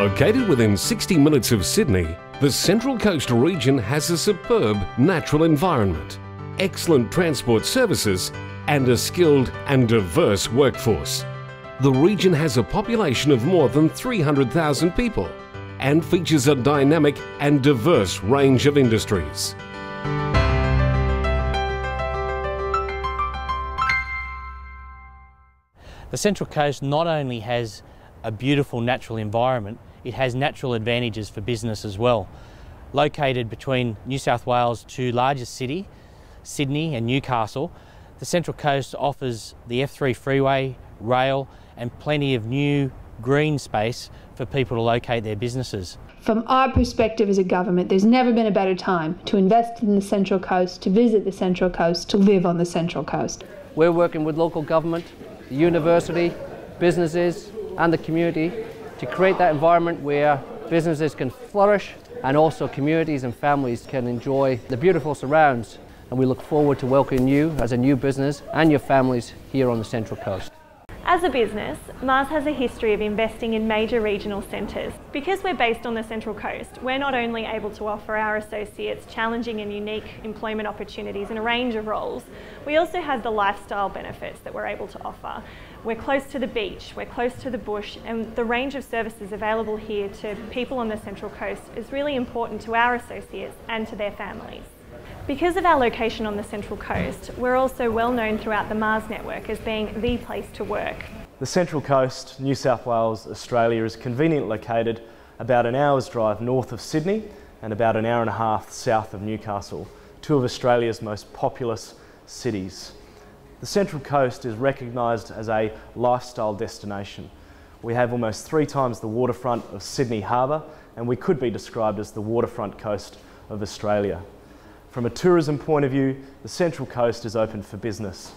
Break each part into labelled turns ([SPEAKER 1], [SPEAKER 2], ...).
[SPEAKER 1] Located within 60 minutes of Sydney, the Central Coast region has a superb natural environment, excellent transport services, and a skilled and diverse workforce. The region has a population of more than 300,000 people and features a dynamic and diverse range of industries.
[SPEAKER 2] The Central Coast not only has a beautiful natural environment, it has natural advantages for business as well. Located between New South Wales' two largest cities, Sydney and Newcastle, the Central Coast offers the F3 freeway, rail and plenty of new green space for people to locate their businesses.
[SPEAKER 3] From our perspective as a government, there's never been a better time to invest in the Central Coast, to visit the Central Coast, to live on the Central Coast.
[SPEAKER 4] We're working with local government, the university, businesses and the community to create that environment where businesses can flourish and also communities and families can enjoy the beautiful surrounds. And we look forward to welcoming you as a new business and your families here on the Central Coast.
[SPEAKER 5] As a business, Mars has a history of investing in major regional centres. Because we're based on the Central Coast, we're not only able to offer our associates challenging and unique employment opportunities in a range of roles, we also have the lifestyle benefits that we're able to offer. We're close to the beach, we're close to the bush, and the range of services available here to people on the Central Coast is really important to our associates and to their families. Because of our location on the Central Coast, we're also well known throughout the Mars network as being the place to work.
[SPEAKER 6] The Central Coast, New South Wales, Australia is conveniently located about an hour's drive north of Sydney and about an hour and a half south of Newcastle, two of Australia's most populous cities. The Central Coast is recognised as a lifestyle destination. We have almost 3 times the waterfront of Sydney Harbour, and we could be described as the waterfront coast of Australia. From a tourism point of view, the Central Coast is open for business.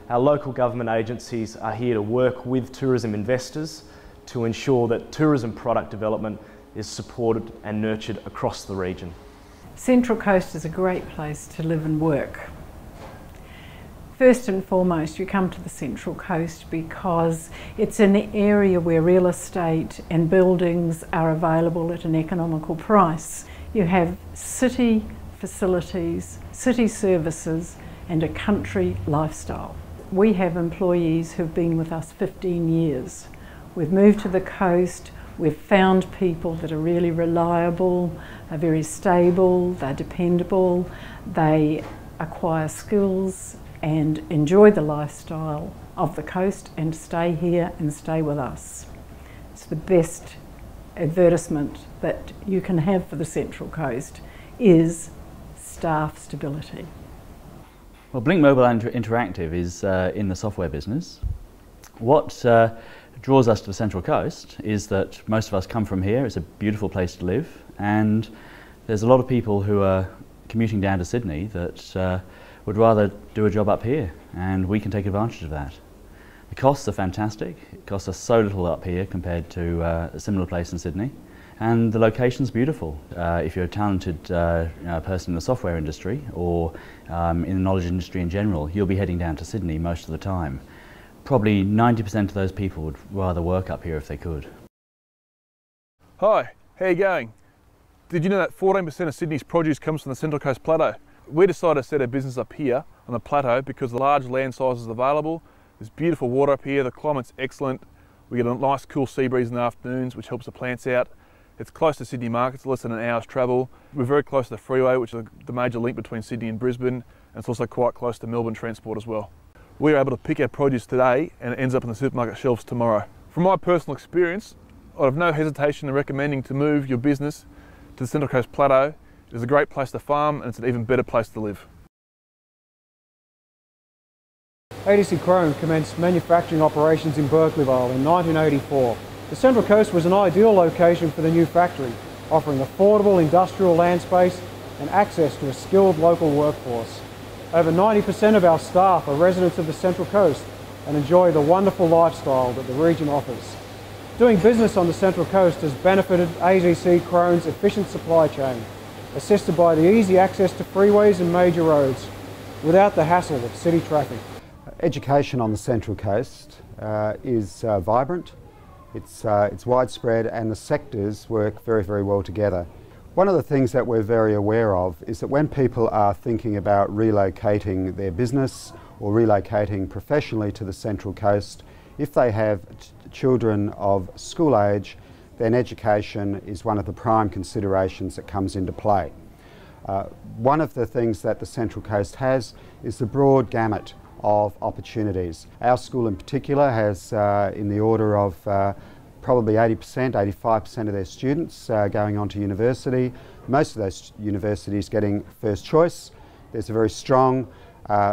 [SPEAKER 6] Our local government agencies are here to work with tourism investors to ensure that tourism product development is supported and nurtured across the region.
[SPEAKER 7] Central Coast is a great place to live and work. First and foremost, you come to the Central Coast because it's an area where real estate and buildings are available at an economical price. You have city facilities, city services and a country lifestyle. We have employees who've been with us 15 years. We've moved to the coast, we've found people that are really reliable, are very stable, they're dependable, they acquire skills and enjoy the lifestyle of the coast and stay here and stay with us. It's the best advertisement that you can have for the Central Coast is staff stability.
[SPEAKER 8] Well, Blink Mobile Interactive is in the software business. What draws us to the Central Coast is that most of us come from here. It's a beautiful place to live, and there's a lot of people who are commuting down to Sydney that would rather do a job up here, and we can take advantage of that. The costs are fantastic. It costs us so little up here compared to a similar place in Sydney. And the location's beautiful. If you're a talented person in the software industry or in the knowledge industry in general, you'll be heading down to Sydney most of the time. Probably 90% of those people would rather work up here if they could.
[SPEAKER 9] Hi, how you going? Did you know that 14% of Sydney's produce comes from the Central Coast Plateau? We decided to set our business up here on the plateau because the large land sizes available. There's beautiful water up here, the climate's excellent. We get a nice cool sea breeze in the afternoons which helps the plants out. It's close to Sydney markets, less than an hour's travel. We're very close to the freeway, which is the major link between Sydney and Brisbane, and it's also quite close to Melbourne transport as well. We're able to pick our produce today and it ends up on the supermarket shelves tomorrow. From my personal experience, I have no hesitation in recommending to move your business to the Central Coast Plateau. It is a great place to farm and it's an even better place to live.
[SPEAKER 10] ADC Chrome commenced manufacturing operations in Berkeleyville in 1984. The Central Coast was an ideal location for the new factory, offering affordable industrial land space and access to a skilled local workforce. Over 90% of our staff are residents of the Central Coast and enjoy the wonderful lifestyle that the region offers. Doing business on the Central Coast has benefited ADC Chrome's efficient supply chain, assisted by the easy access to freeways and major roads, without the hassle of city traffic.
[SPEAKER 11] Education on the Central Coast is vibrant. It's widespread and the sectors work very, very well together. One of the things that we're very aware of is that when people are thinking about relocating their business or relocating professionally to the Central Coast, if they have children of school age, then education is one of the prime considerations that comes into play. One of the things that the Central Coast has is the broad gamut of opportunities. Our school in particular has in the order of probably 80%, 85% of their students going on to university. Most of those universities getting first choice. There's a very strong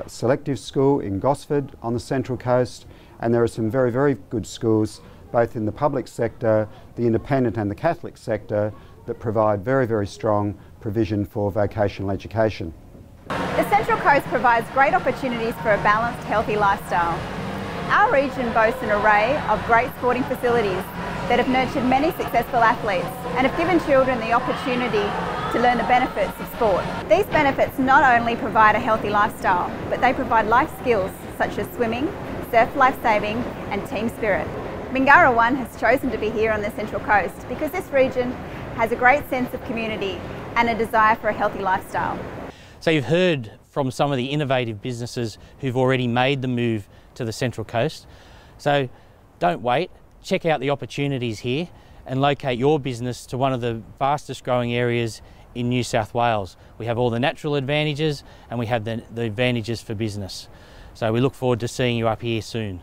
[SPEAKER 11] selective school in Gosford on the Central Coast, and there are some very, very good schools both in the public sector, the independent and the Catholic sector that provide very, very strong provision for vocational education.
[SPEAKER 12] The Central Coast provides great opportunities for a balanced, healthy lifestyle. Our region boasts an array of great sporting facilities that have nurtured many successful athletes and have given children the opportunity to learn the benefits of sport. These benefits not only provide a healthy lifestyle, but they provide life skills such as swimming, surf lifesaving and team spirit. Mingara One has chosen to be here on the Central Coast because this region has a great sense of community and a desire for a healthy lifestyle.
[SPEAKER 2] So you've heard from some of the innovative businesses who've already made the move to the Central Coast. So don't wait, check out the opportunities here and locate your business to one of the fastest growing areas in New South Wales. We have all the natural advantages and we have the advantages for business. So we look forward to seeing you up here soon.